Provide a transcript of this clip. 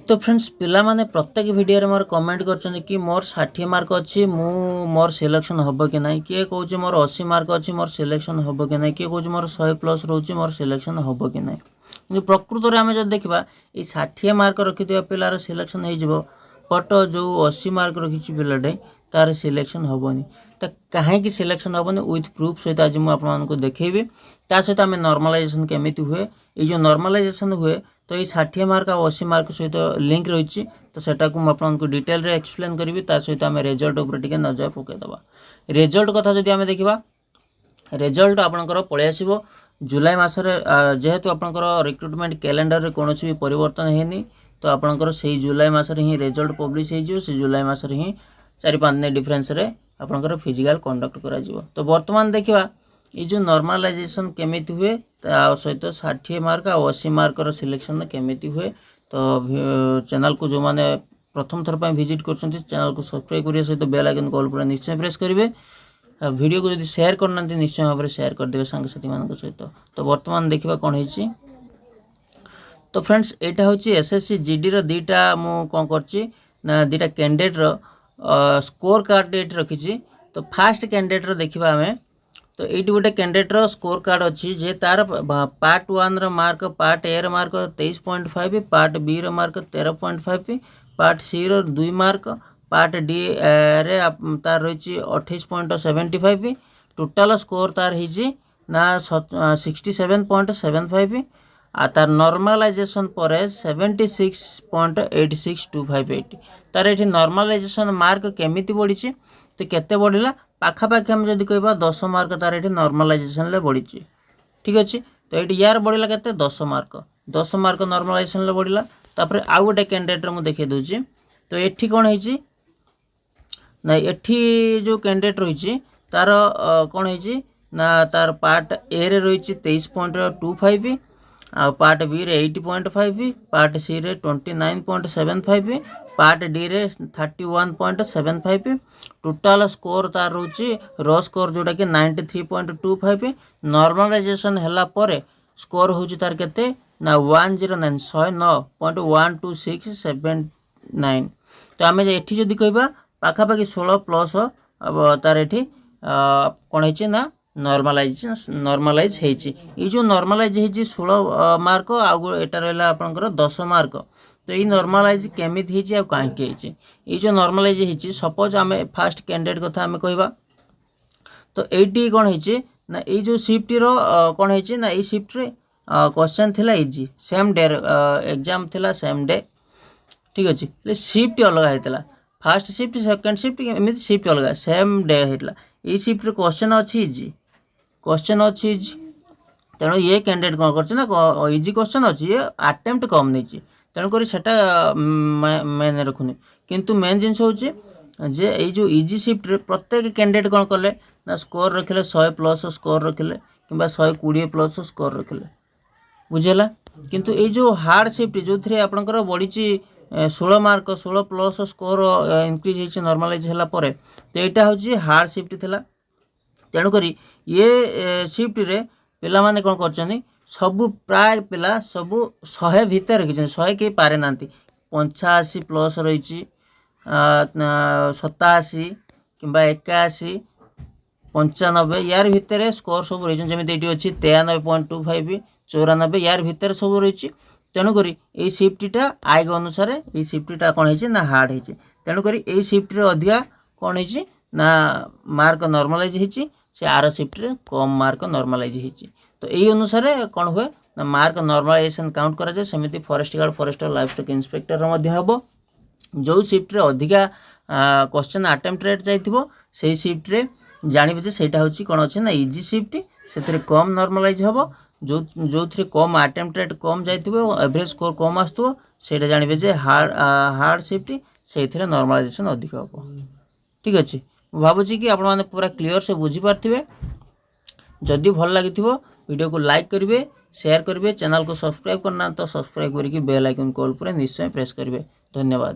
तो फ्रेंड्स पिला माने प्रत्येक वीडियो रे मोर कमेंट करछन कि मोर 60 मार्क अच्छी मोर सिलेक्शन हबो कि नहीं, किए कहूँ मोर 80 मार्क अच्छी मोर सिलेक्शन हबो कि नहीं, किए कहूँ मोर 100 प्लस रोचे मोर सिलेक्शन हबो कि नहीं। कि प्रकृत में आम जब देखा ये 60 मार्क रखिथिबा पिलार सिलेक्शन हो बट जो 80 मार्क रखी पिलाटे तार सिलेक्शन हेनी। तो कहीं सिलेक्शन हेनी विथ प्रूफ सहित आज मुझे आपको देखी ता सहित आम नॉर्मलाइजेशन केमी हुए ये जो नॉर्मलाइजेशन हुए तो ये 60 मार्क और 80 मार्क सहित लिंक रही तो सेटा को आपको डिटेल रे एक्सप्लेन करी सहित आम रिजल्ट उपर टिके नजर पकईदबा। रिजल्ट कथा जदि आम देखा रिजल्ट आपंकर पलि आसो जुलाई मसरे जेहेतु आपंकर रिक्रुटमेंट कैलेंडर रे कौन भी परिवर्तन है तो आपंकर से जुलाई मसरे ही रिजल्ट पब्लिश हो जुलाई मसरे ही 4-5 दिन डिफरेन्स रे आपंकर फिजिकल कंडक्ट करा जीवो। तो वर्तमान देखा ये जो नॉर्मलाइजेशन केमी हुए सहित 60 मार्क और 80 मार्क सिलेक्शन केमी हुए। तो चैनल को जो मैंने प्रथम थर पर विजिट कर चैनल को सब्सक्राइब करने सहित बेल आइकन कॉल पर निश्चय प्रेस करेंगे। वीडियो को जब शेयर करना निश्चय भाव में शेयर करदे सांगसाथी मान सहित। तो वर्तमान देखा कौन है तो फ्रेंड्स यहाँ हूँ एसएससी जीडी दीटा मु कौन कर दीटा कैंडिडेट स्कोर कार्ड ये रखी। तो फास्ट कैंडिडेट देखा आम तो ये गोटे कैंडिडेट स्कोर कार्ड अच्छी जे तार part 1 mark part A mark 23.5 part B mark 13.5 part C 2 mark part D रे तार रही 28.75 टोटाल स्कोर तार है ना 67.75 आ तार नॉर्मलाइजेशन पर 76.86258 तार ये नॉर्मलाइजेशन मार्क केमी बढ़ी तो केते बढ़ला पाखापाखि आम जब कह 10 मार्क तार ये नॉर्मलाइजेशन बढ़ी। ठीक अच्छे तो ये यार बढ़ला के 10 मार्क नॉर्मलाइजेशन बढ़ला। तापर आउ गोटे कैंडिडेट मुझे देखे दूसरी तो ये कौन है ना ये जो कैंडिडेट रही तार कौन है ना तार पार्ट ए रे रही 23.25 आ पार्ट बी रे 80.5 पार्ट सी रे 29.75 पार्ट डी रे 31.75 टोटाल स्कोर तार रोची रो स्कोर जोटा कि 93.25 नॉर्मलाइजेशन हैला परे स्कोर होची तार केते ना 109.12679। तो आम ये जदि कहबा पाखापाखि 16 प्लस अब तार ये कौन है ना नॉर्मलाइज ये जो नॉर्मलाइज है 16 मार्क आउ एटा रहा आपंकर 10 मार्क। तो ये नॉर्मलाइज केमी कहीं ये जो नॉर्मलाइज है सपोज आम फास्ट कैंडिडेट कथा आम कहवा तो ये कौन है ना ये जो शिफ्ट कौन है ना ये शिफ्ट रे क्वेश्चन थिला इजी सेम डे एग्जाम थिला सेम डे। ठीक अच्छे शिफ्ट अलग होता फास्ट शिफ्ट सेकेंड शिफ्ट एमती शिफ्ट अलग सेम डे होता ये शिफ्ट क्वेश्चन अच्छी इजी तेणु ये कैंडिडेट कौन कर इजी क्वेश्चन अच्छी ये अटेम्प्ट कम नहीं तेणुक मेन रखुनि किंतु मेन जिन हूँ जे ये जो इजी शिफ्ट रे प्रत्येक कैंडिडेट कौन कले ना स्कोर रखिले 100 प्लस स्कोर रखिले कि 120 प्लस स्कोर रखिले बुझेगा। किंतु ये जो हार्ड शिफ्ट जो थे आपंकर बढ़ी 16 मार्क 16 प्लस स्कोर इनक्रीज हो नॉर्मलाइज है तो यहाँ हूँ हार्ड शिफ्ट थिला। तेणुक ये शिफ्ट रे पिला माने कौन कर सबू प्राय पिला सबू 100 भितर रखी 100 कहीं पारे ना 85 प्लस रही 87 कि 81 95 यार भितर स्कोर सब रही जमी ये अच्छी 93.25 94 यार भितर सब रही। तेणुक ये शिफ्टा आयग अनुसार ये शिफ्टा कौन है ना हार्ड है तेणुक ये शिफ्ट अधिका कौन है ना मार्क नॉर्मलाइज होती से आर शिफ्ट रे कम मार्क नॉर्मलाइज होती। तो यही अनुसार कौन हुए ना मार्क नॉर्मलाइजेशन काउंट करा जाए सेमती forest guard forester livestock inspector हम जो शिफ्ट रे अधिका क्वेश्चन अटेम्प्ट रेट जाइथिबो से शिफ्ट रे जानिबे जे सेटा होची कोन अछि ना इजी शिफ्ट से कम नॉर्मलाइज हम जो थे कम अटेम्प्ट रेट कम जाइथिबो एवरेज स्कोर कम आसुथबो सेटा जानिबे जे हार्ड शिफ्ट से नॉर्मलाइजेशन अधिक हम। ठीक अच्छे भावुची कि आपने पूरा क्लीयर से बुझीपारे जदि भल लगी वीडियो को लाइक करेंगे शेयर करेंगे चैनल को सब्सक्राइब करना तो सब्सक्राइब करके बेल आइकन कॉल पर निश्चय प्रेस करेंगे। धन्यवाद।